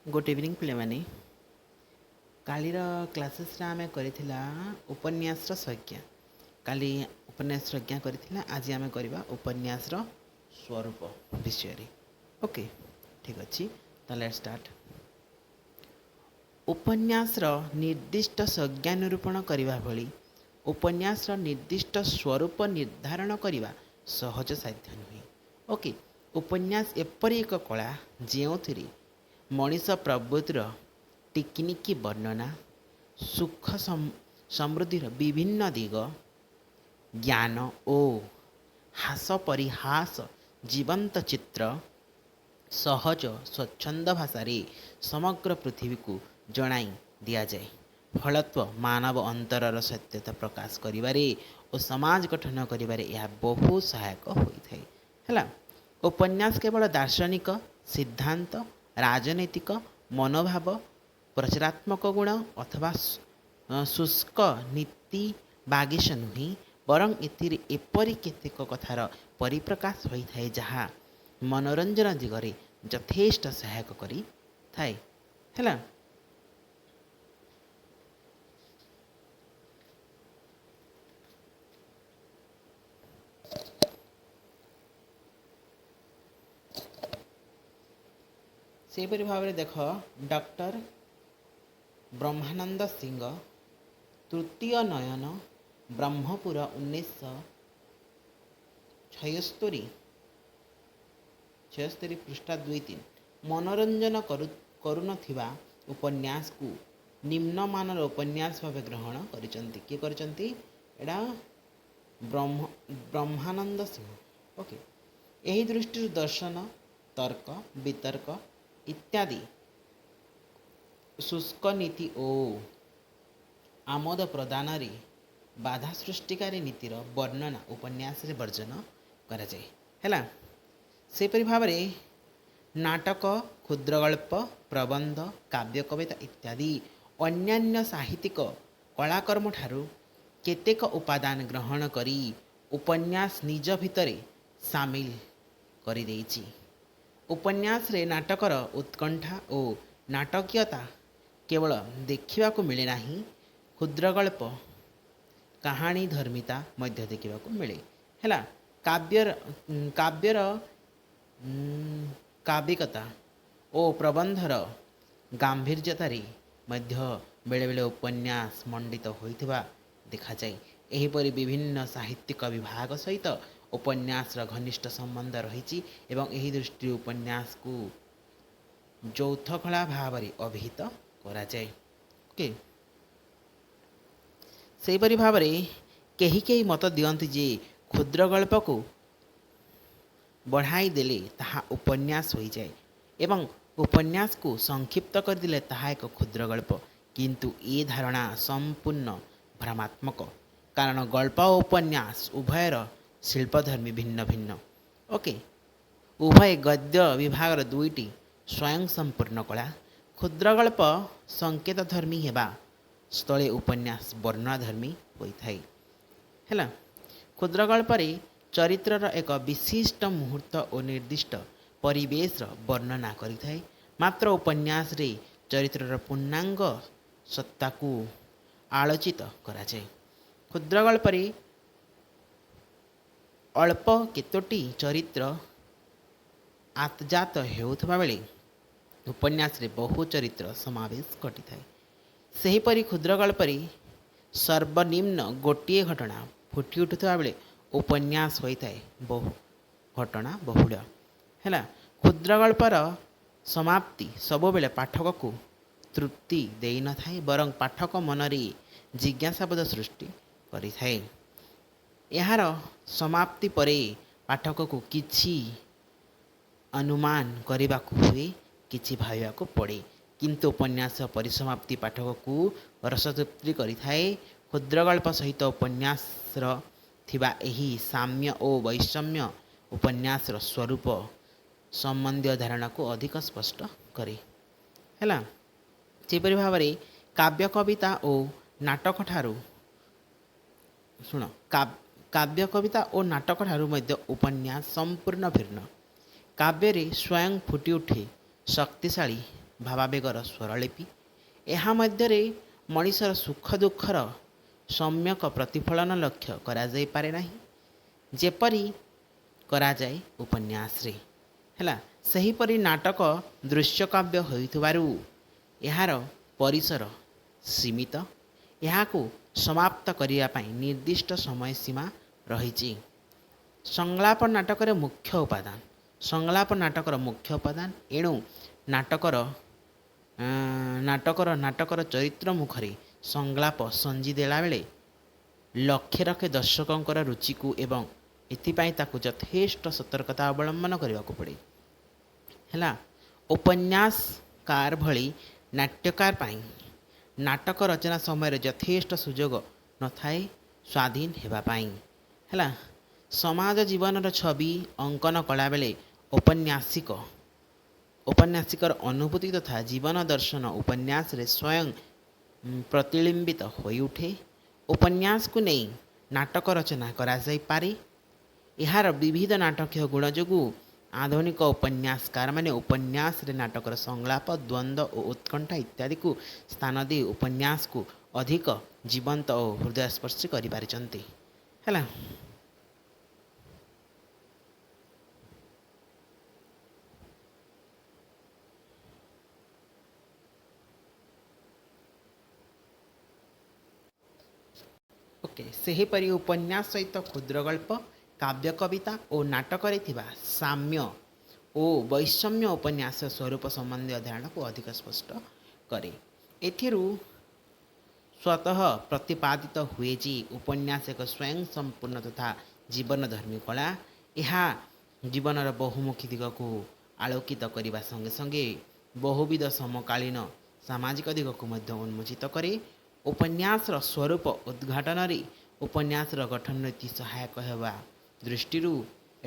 Good evening पे कालीर classes आम कर उपन्यास संज्ञा काली उपन्यास संज्ञा कर आज आम करवा उपन्यास स्वरूप विषय ओके ठीक अच्छे तो लेट्स स्टार्ट। उपन्यास निर्दिष्ट संज्ञा निरूपण करने भली उपन्यास निर्दिष्ट स्वरूप निर्धारण करने सहज साध्य नुहे। ओके उपन्यास एपरी एक कला जो मनीष प्रवृत्तिर टिकनिकी वर्णना सुख समृद्धि विभिन्न दिग ज्ञान और हास परिहास जीवंत चित्र सहज स्वच्छंद भाषा समग्र पृथ्वी को जणाई दि जाए। फलत्व मानव अंतरर सत्यता प्रकाश करिबारे और समाज गठन करिबारे यह बहुत सहायक होइथाय। हैला उपन्यास केवल दार्शनिक सिद्धांत राजनैतिक मनोभाव प्रचारात्मक गुण अथवा शुष्क नीति बागीश नुहे बरं एथिरे एपरि केतेक कथार परिप्रकाश होइथाय जहाँ मनोरंजन दिगरे यथेष्ट सहायक करि थाए। हैला सेपरि भाव देख डॉक्टर ब्रह्मानंद सिंह तृतीय नयन ब्रह्मपुर 1976 पृष्ठा 2-3 मनोरंजन करुनथिबा उपन्यास को निम्नमानर उपन्यास भाव ग्रहण करिसंती के करिसंती एडा ब्रह्मानंद सिंह। ओके यही दृष्टि दर्शन तर्क वितर्क इत्यादि शुष्क नीति और आमोद प्रदान बाधा सृष्टिकारी नीतिर वर्णना उपन्यास रे वर्जन करा जाए। हैला सेपरि भाव नाटक क्षुद्रगल्प प्रबंध काव्य कविता इत्यादि अन्यान्य साहित्यिक कलाकर्म ठारू केतेक उपादान ग्रहण करी उपन्यास निज भितरे सामिल करि देइछि। उपन्यास रे नाटकर उत्कंठा और नाटकीयता केवल देखा मिले नहीं क्षुद्रगल्प कहानी धर्मिता मध्य देखा मिले। हैला काव्यर काव्यिकता और प्रबंधर गांभीर्यतारे मध्य बेले बेले उपन्यास मंडित होइथिबा देखा जाए। एहीपरि विभिन्न साहित्यिक विभाग सहित उपन्यास घनिष्ठ संबंध रही एवं एही दृष्टि उपन्यास को यौथ कला भाव अभिहित करा जाए। ओके सेपरि भाव कही कही मत दियंती जे क्षुद्रगल्प को बढ़ाई देले ताहा उपन्यास हो जाए एवं उपन्यास को संक्षिप्त कर दिले ताहा एक क्षुद्रगल्प किंतु ये धारणा संपूर्ण भ्रमात्मक कारण गल्प और उपन्यास उभयर शिल्पधर्मी भिन्न भिन्न। ओके उभय गद्य विभाग दुईटी स्वयं संपूर्ण कला क्षुद्रगल्प संकेत धर्मी हेबा स्थले उपन्यास वर्णनाधर्मी होता है। क्षुद्रगल्प चरित्रर एक विशिष्ट मुहूर्त और निर्दिष्ट परिवेश वर्णना करिथाए मात्र उपन्यास रे चरित्रर पूर्णांग सत्ता को आलोचित करा जाए। क्षुद्रगल्प अल्प केतोटी चरित्र आतजात हेउथबा बेले उपन्यास रे बहु चरित्र समावेश घटी थाए। सेहीपरि क्षुद्रगल्प सर्वनिम्न गोटे घटना फुटी उठुवा बेले उपन्यास होता है बहु घटना बहुल। है क्षुद्रगल्पर समाप्ति सबु बेले पाठक को तृप्ति देई न थाए बरं पाठक मनरे जिज्ञासाबोध सृष्टि करि थाए। यार समाप्ति परे पाठक को किछि अनुमान करने हुए किछि भाविबाकु पड़े किंतु उपन्यास परिसमाप्ति पाठक को रसतृप्ति करिथाए। क्षुद्रगल्प सहित उपन्यास थिबा एही साम्य और वैषम्य उपन्यास स्वरूप संबंधी धारणा को अधिक स्पष्ट करे। हैला सेपरि भाव काव्य कविता और नाटक ठारू शुण काव्य कविता और नाटक ठारू मध्य उपन्यास संपूर्ण भिन्न। काव्य स्वयं फुटी उठे शक्तिशाली ଭାବାବେଗର ସ୍ୱରଲିପି। ଏହା ମଧ୍ୟରେ ମଣିଷର ସୁଖ ଦୁଃଖର ସମ୍ୟକ ପ୍ରତିଫଳନ ଲକ୍ଷ୍ୟ କରାଯାଇପାରେ ନାହିଁ, ଯେପରି କରାଯାଏ ଉପନ୍ୟାସରେ। ହେଲା, ସେହିପରି ନାଟକ ଦୃଶ୍ୟକାବ୍ୟ ହୋଇଥିବାରୁ ଏହାର ପରିସର ସୀମିତ। ଏହାକୁ ସମାପ୍ତ କରିବା ପାଇଁ ନିର୍ଦ୍ଦିଷ୍ଟ ସମୟସୀମା ରହିଛି। ସଂଳାପ ନାଟକର ମୁଖ୍ୟ ଉପାଦାନ। ସଂଳାପ ନାଟକର ମୁଖ୍ୟ ଉପାଦାନ। ଏଣୁ ନାଟକର ଚରିତ୍ର ମୁଖରେ ସଂଳାପ ସଞ୍ଜି ଦେଲାବେଳେ ଲକ୍ଷେ ଲକ୍ଷେ ଦର୍ଶକଙ୍କର ରୁଚିକୁ ଏବଂ ଏଥିପାଇଁ ତାକୁ ଯଥେଷ୍ଟ ସତର୍କତା ଅବଲମ୍ବନ କରିବାକୁ ପଡ଼େ। ହେଲା, ଉପନ୍ୟାସକାର ଭଳି ନାଟ୍ୟକାର ପାଇଁ ନାଟକ ରଚନା ସମୟରେ ଯଥେଷ୍ଟ ସୁଯୋଗ ନଥାଏ ସ୍ୱାଧୀନ ହେବା ପାଇଁ। ହେଲା, ସମାଜ ଜୀବନର ଛବି ଅଙ୍କନ କଲାବେଳେ ଔପନ୍ୟାସିକର ଅନୁଭୂତି ତଥା ଜୀବନ ଦର୍ଶନ ଉପନ୍ୟାସରେ ସ୍ୱୟଂ ପ୍ରତିବିମ୍ବିତ ହୋଇଉଠେ। ଉପନ୍ୟାସକୁ ନେଇ ନାଟକ ରଚନା କରାଯାଇପାରେ। ଏହାର ବିବିଧ ନାଟକୀୟ ଗୁଣ ଯୋଗୁଁ ଆଧୁନିକ ଉପନ୍ୟାସକାରମାନେ ଉପନ୍ୟାସରେ ନାଟକର ସଂଳାପ, ଦ୍ୱନ୍ଦ୍ୱ ଓ ଉତ୍କଣ୍ଠା ଇତ୍ୟାଦିକୁ ସ୍ଥାନ ଦେଇ ଉପନ୍ୟାସକୁ ଅଧିକ ଜୀବନ୍ତ ଓ ହୃଦୟସ୍ପର୍ଶୀ କରିପାରିଛନ୍ତି। ହେଲା, ଓକେ। ସେହିପରି ଉପନ୍ୟାସ ସହିତ କ୍ଷୁଦ୍ରଗଳ୍ପ, କାବ୍ୟ, କବିତା ଓ ନାଟକରେ ଥିବା ସାମ୍ୟ ଓ ବୈଷମ୍ୟ ଉପନ୍ୟାସ ସ୍ୱରୂପ ସମ୍ବନ୍ଧୀୟ ଧାରଣାକୁ ଅଧିକ ସ୍ପଷ୍ଟ କରେ। ଏଥିରୁ ସ୍ୱତଃ ପ୍ରତିପାଦିତ ହୁଏ ଯେ ଉପନ୍ୟାସ ଏକ ସ୍ୱୟଂ ସମ୍ପୂର୍ଣ୍ଣ ତଥା ଜୀବନଧର୍ମୀ କଳା। ଏହା ଜୀବନର ବହୁମୁଖୀ ଦିଗକୁ ଆଲୋକିତ କରିବା ସଙ୍ଗେ ସଙ୍ଗେ ବହୁବିଧ ସମକାଳୀନ ସାମାଜିକ ଦିଗକୁ ମଧ୍ୟ ଉନ୍ମୋଚିତ କରେ। ଉପନ୍ୟାସର ସ୍ୱରୂପ ଉଦ୍ଘାଟନରେ ଉପନ୍ୟାସର ଗଠନ ନୀତି ସହାୟକ ହେବା ଦୃଷ୍ଟିରୁ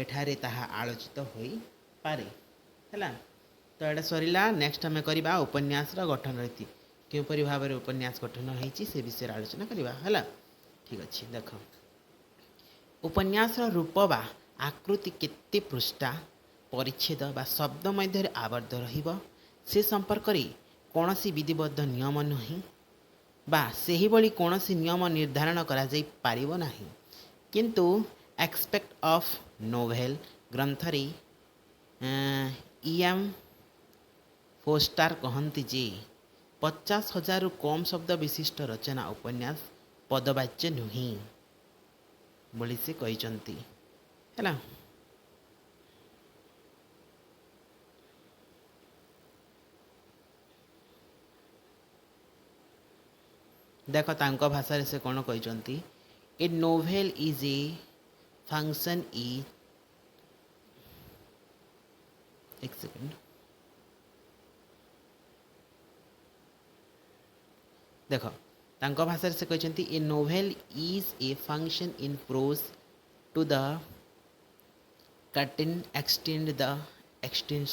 ଏଠାରେ ତାହା ଆଲୋଚିତ ହୋଇପାରେ। ହେଲା, ତ ଏଇଟା ସରିଲା। ନେକ୍ସଟ ଆମେ କରିବା ଉପନ୍ୟାସର ଗଠନ ନୀତି, କେଉଁପରି ଭାବରେ ଉପନ୍ୟାସ ଗଠନ ହୋଇଛି ସେ ବିଷୟରେ ଆଲୋଚନା କରିବା। ହେଲା, ଠିକ୍ ଅଛି। ଦେଖ, ଉପନ୍ୟାସର ରୂପ ବା ଆକୃତି କେତେ ପୃଷ୍ଠା, ପରିଚ୍ଛେଦ ବା ଶବ୍ଦ ମଧ୍ୟରେ ଆବଦ୍ଧ ରହିବ ସେ ସମ୍ପର୍କରେ କୌଣସି ବିଧିବଦ୍ଧ ନିୟମ ନାହିଁ ବା ସେହିଭଳି କୌଣସି ନିୟମ ନିର୍ଦ୍ଧାରଣ କରାଯାଇପାରିବ ନାହିଁ। କିନ୍ତୁ ଆସ୍ପେକ୍ଟ ଅଫ୍ ନୋଭେଲ ଗ୍ରନ୍ଥରେ E.M. ଫୋର୍ଷ୍ଟାର କହନ୍ତି ଯେ 50,000ରୁ କମ୍ ଶବ୍ଦ ବିଶିଷ୍ଟ ରଚନା ଉପନ୍ୟାସ ପଦବାଚ୍ୟ ନୁହେଁ ବୋଲି ସେ କହିଛନ୍ତି। ହେଲା, ଦେଖ ତାଙ୍କ ଭାଷାରେ ସେ କ'ଣ କହିଛନ୍ତି। A novel is a function ଏକ ସେକେଣ୍ଡ। ଦେଖ ତାଙ୍କ ଭାଷାରେ ସେ କହିଛନ୍ତି a novel is a function in prose to the curtain extend the extent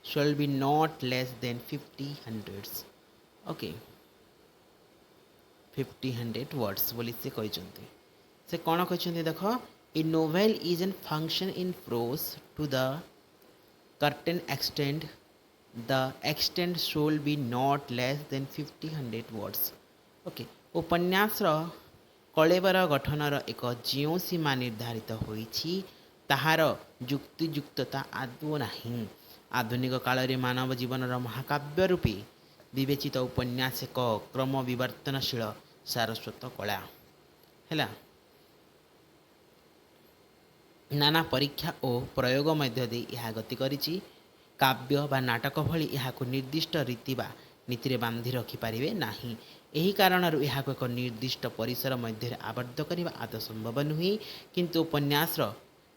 shall be not less than 50 hundreds, okay, 50 words ବୋଲି ସେ କହିଛନ୍ତି। ସେ କ'ଣ କହିଛନ୍ତି ଦେଖ, a novel is an function in prose to the curtain extend the extent should be not less than 50 words, okay. ଉପନ୍ୟାସର କଳେବର ଗଠନର ଏକ ଯେଉଁ ସୀମା ନିର୍ଦ୍ଧାରିତ ହୋଇଛି ତାହାର ଯୁକ୍ତିଯୁକ୍ତତା ଆଦୌ ନାହିଁ। ଆଧୁନିକ କାଳରେ ମାନବ ଜୀବନର ମହାକାବ୍ୟ ରୂପେ ବିବେଚିତ ଉପନ୍ୟାସ ଏକ କ୍ରମ ବିବର୍ତ୍ତନଶୀଳ ସାରସ୍ୱତ କଳା। ହେଲା, ନାନା ପରୀକ୍ଷା ଓ ପ୍ରୟୋଗ ମଧ୍ୟ ଦେଇ ଏହା ଗତି କରିଛି। କାବ୍ୟ ବା ନାଟକ ଭଳି ଏହାକୁ ନିର୍ଦ୍ଦିଷ୍ଟ ରୀତି ବା ନୀତିରେ ବାନ୍ଧି ରଖିପାରିବେ ନାହିଁ। ଏହି କାରଣରୁ ଏହାକୁ ଏକ ନିର୍ଦ୍ଦିଷ୍ଟ ପରିସର ମଧ୍ୟରେ ଆବଦ୍ଧ କରିବା ଆଦୌ ସମ୍ଭବ ନୁହେଁ। କିନ୍ତୁ ଉପନ୍ୟାସର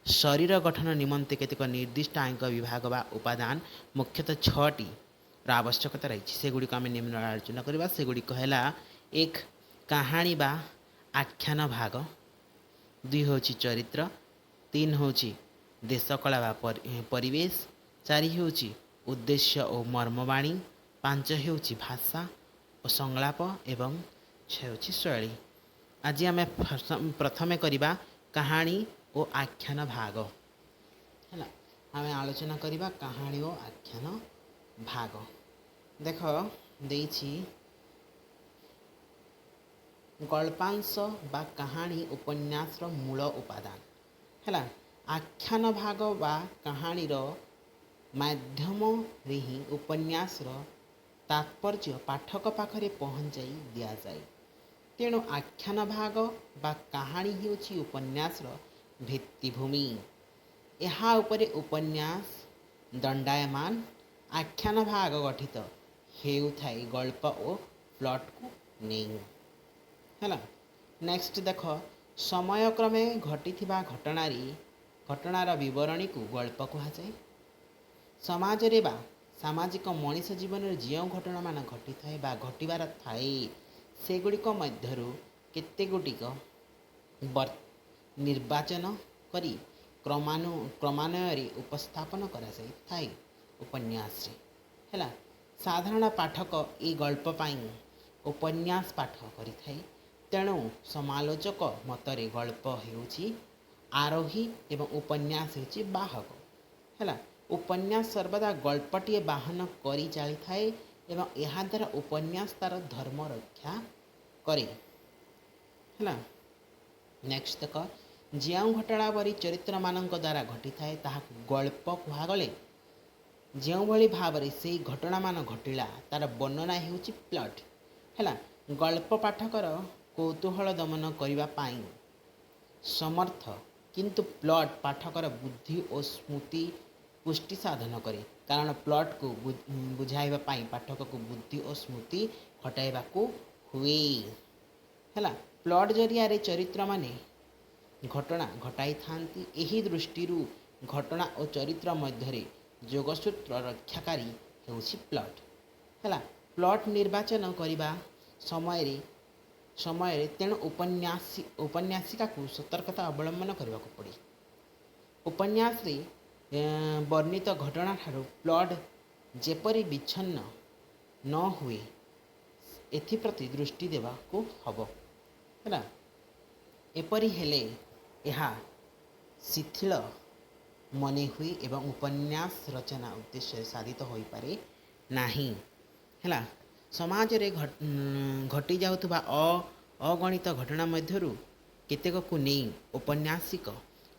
ଶରୀର ଗଠନ ନିମନ୍ତେ କେତେକ ନିର୍ଦ୍ଦିଷ୍ଟ ଆଙ୍ଗ ବିଭାଗ ବା ଉପାଦାନ, ମୁଖ୍ୟତଃ 6ଟିର ଆବଶ୍ୟକତା ରହିଛି। ସେଗୁଡ଼ିକ ଆମେ ନିମ୍ନ ଆଲୋଚନା କରିବା। ସେଗୁଡ଼ିକ ହେଲା, 1. କାହାଣୀ ବା ଆଖ୍ୟାନ ଭାଗ, 2 ହେଉଛି ଚରିତ୍ର, 3 ହେଉଛି ଦେଶକଳା ବା ପରିବେଶ, 4 ହେଉଛି ଉଦ୍ଦେଶ୍ୟ ଓ ମର୍ମବାଣୀ, 5 ହେଉଛି ଭାଷା ଓ ସଂଳାପ ଏବଂ 6 ହେଉଛି ଶୈଳୀ। ଆଜି ଆମେ ପ୍ରଥମେ କରିବା କାହାଣୀ ଓ ଆଖ୍ୟାନ ଭାଗ। ହେଲା, आम आलोचना करवा कहानी और आख्यान भाग। देख देछि गल्पांश बा कहानी उपन्यास मूल उपादान है। आख्यान भाग बा कहानी माध्यम रे ही उपन्यास तात्पर्य पाठक पाखरे पहुँचाई दि जाए। तेणु आख्यान भाग बा कहानी हेउछि उपन्यास भित्तिभूमि। यहाँ उपरे उपन्यास दंडायमान। आख्यान भाग गठित हेउथाय गल्प और प्लॉट को नहीं है। नेक्स्ट देख समय क्रमे घटिथिबा घटनार विवरणी को गल्प कहुए। समाज रे बा सामाजिक मनीष जीवन में जो घटना मान घटी थाए बा घटबार थाए सेगुड़िक मध्यरु केतेगुटिक निर्वाचन करी क्रमान्वय उपस्थापन करा जाय थाए उपन्यास रे है। साधारण पाठक ये गल्प पाई उपन्यास पाठ करि थाए। तेणु समालोचक मतरे गल्प हेउछि आरोही एवं उपन्यास हेउछि बाहक है। उपन्यास सर्वदा गल्पटीए बाहन करी चली थाए एवं यह द्वारा उपन्यास तार धर्म रक्षा करे है। नेक्स्ट देख जो घटनावली चरित्र मान द्वारा घटी थाए ताहाक गल्प कहुगले जो भली भाव से घटना मान घटिला तार वर्णना हेउछि प्लॉट है। गल्प पाठकर कौतूहल दमन करने पाई समर्थ किंतु प्लॉट पाठकर बुद्धि और स्मृति पुष्टि साधन करे। कारण प्लॉट को बुझाइबा पाई पाठक को बुद्धि और स्मृति हटाइबा को हुए है। प्लॉट जरिया रे चरित्र माने घटना घटाई थांती। एही दृष्टि घटना और चरित्र मध्य जोगसूत्र रक्षाकारी हेउछि प्लॉट है। प्लॉट निर्वाचन करने समय तेणु उपन्यासिका को सतर्कता अवलंबन करने को पड़े। उपन्यास रे वर्णित घटना ठारू प्लॉट जेपरी विच्छिन्न न हुए एथिप्रति दृष्टि देवा को हब है। एपरी हेले यह शिथिल मने हुए एवं उपन्यास रचना उद्देश्य साधित हो पारे नाही है। समाज रे घटी जाउथबा अगणित घटना मध्यरु केतेक को नहीं उपन्यासिक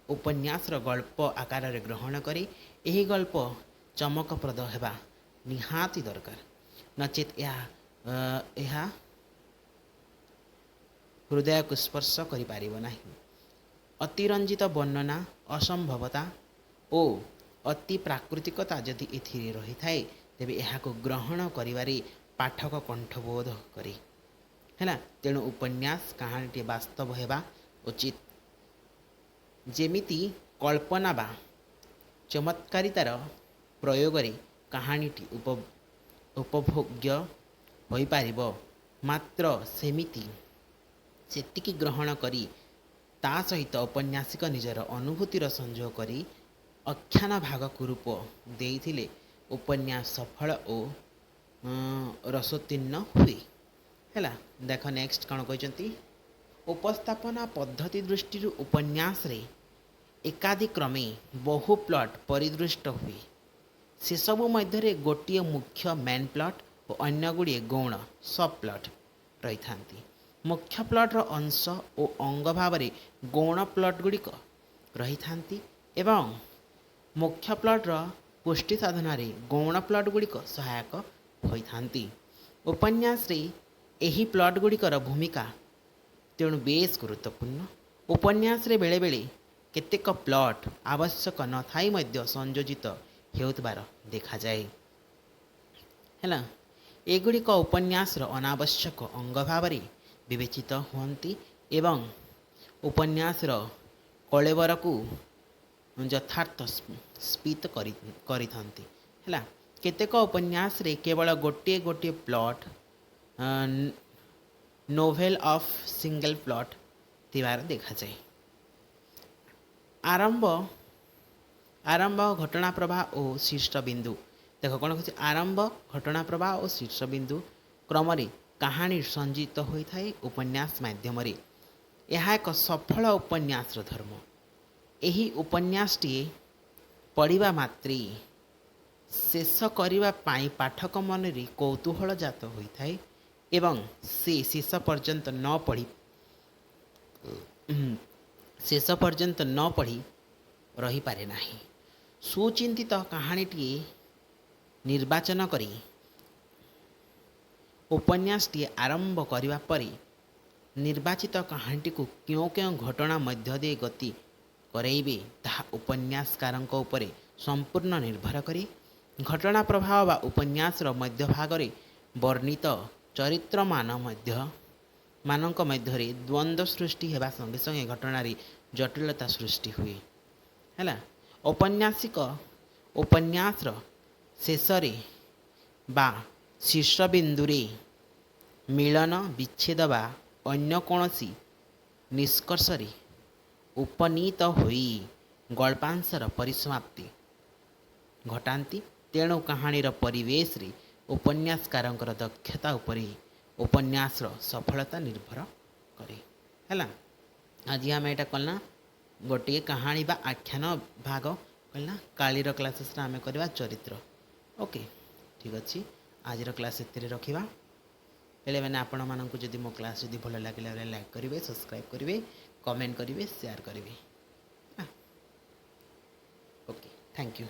उपन्यास गल्प आकार रे ग्रहण करे। यही गल्प चमकप्रद हेबा निहाती दरकार नचेत यह हृदय को स्पर्श करि पारिबो नाही। अतिरंजित वर्णना असंभवता और अति प्राकृतिकता जदि एथिरे रही थाए तेबे एहाको ग्रहण करिवारे पाठक कंठबोध करे है। तेणु उपन्यास कहानीटी वास्तव हेबा उचित। जेमिति कल्पना बा चमत्कारितार प्रयोग रे कहानीटी उपभोग्य होई पारिबो मात्र सेमिति सेतिकी ग्रहण करी ता सहित औपन्यासिक निजर अनुभूतिर संयोग करी आख्यान भाग को रूप देइथिले उपन्यास सफल और रसोत्तीर्ण हुए है। देख नेक्स्ट कौन कहते उपस्थापना पद्धति दृष्टि उपन्यास रे एकादिक्रमे बहु प्लॉट परिदृष्ट हुए। से सबु मध्य गोटे मुख्य मेन प्लॉट और अन्य गुड़िए गौण सब प्लॉट रही था। मुख्य प्लॉटर अंश और अंग भाव गौण प्लॉट गुड़िक रही था एवं मुख्य प्लॉटर पुष्टि साधन गौण प्लॉट गुड़िक सहायक होती। उपन्यास रे एही प्लॉट गुड़िकर भूमिका तेणु बेस गुरुत्वपूर्ण। उपन्यास रे बेले बेले केतेक प्लॉट आवश्यक न थाई मध्य संयोजित हेउतबार देखा जाए है। एगुड़िक उपन्यास अनावश्यक अंग भाव विवेचित हुअन्ति एवं उपन्यास कलेबर को यथार्थ स्फीत करिथान्ति है। केतेक उपन्यास रे केवल गोटे गोटे plot novel of single plot थिबार देखा जाए। आरंभ घटना प्रवाह और शीर्ष बिंदु देख कौन कह आरंभ घटना प्रवाह और शीर्ष बिंदु क्रम कहानी संजीत होता है उपन्यास माध्यम। यह एक सफल उपन्यास धर्म। यही उपन्यासटी पढ़िबा मात्रे शेष करने पाठक मन रे कौतूहल जात होता है एवं से शेष पर्यंत न पढ़ी शेष पर्यंत न पढ़ी रही पारे नाही। सुचिंतित कहानीटी निर्वाचन करी उपन्यासटी आरंभ करने पर निर्वाचित कहानीटी को क्यों क्यों घटना मध्य दे गति कराइबे ताहा उपन्यासकार उपरे संपूर्ण निर्भर करे। घटना प्रभाव बा उपन्यासर मध्य भागरे वर्णित चरित्र मानक मध्य द्वंद्व सृष्टि हेबा संगे संगे घटनार जटिलता सृष्टि हुए है। औपन्यासिक उपन्यासर शेषरे बा शीर्षबिंदुरे मिलन विच्छेद बा अन्य कौनसी निष्कर्षरे उपनीत होई गल्पांशर परिसमाप्ति घटाती। तेणु कहानीर परिवेश रे उपन्यासकार दक्षता उपरे उपन्यासर सफलता निर्भर करे है। आज आम यहाँ कलना गोटे कहानी बा आख्यान भाग कलना कालीर क्लासेस आम करवा चरित्र। ओके ठीक अच्छे आज क्लास एते रखा पे मैंने आपण मानक जदि मो क्लास जदि भल लगे लाइक करेंगे सब्सक्राइब करेंगे कमेंट करेंगे शेयर करेंगे। Okay thank you.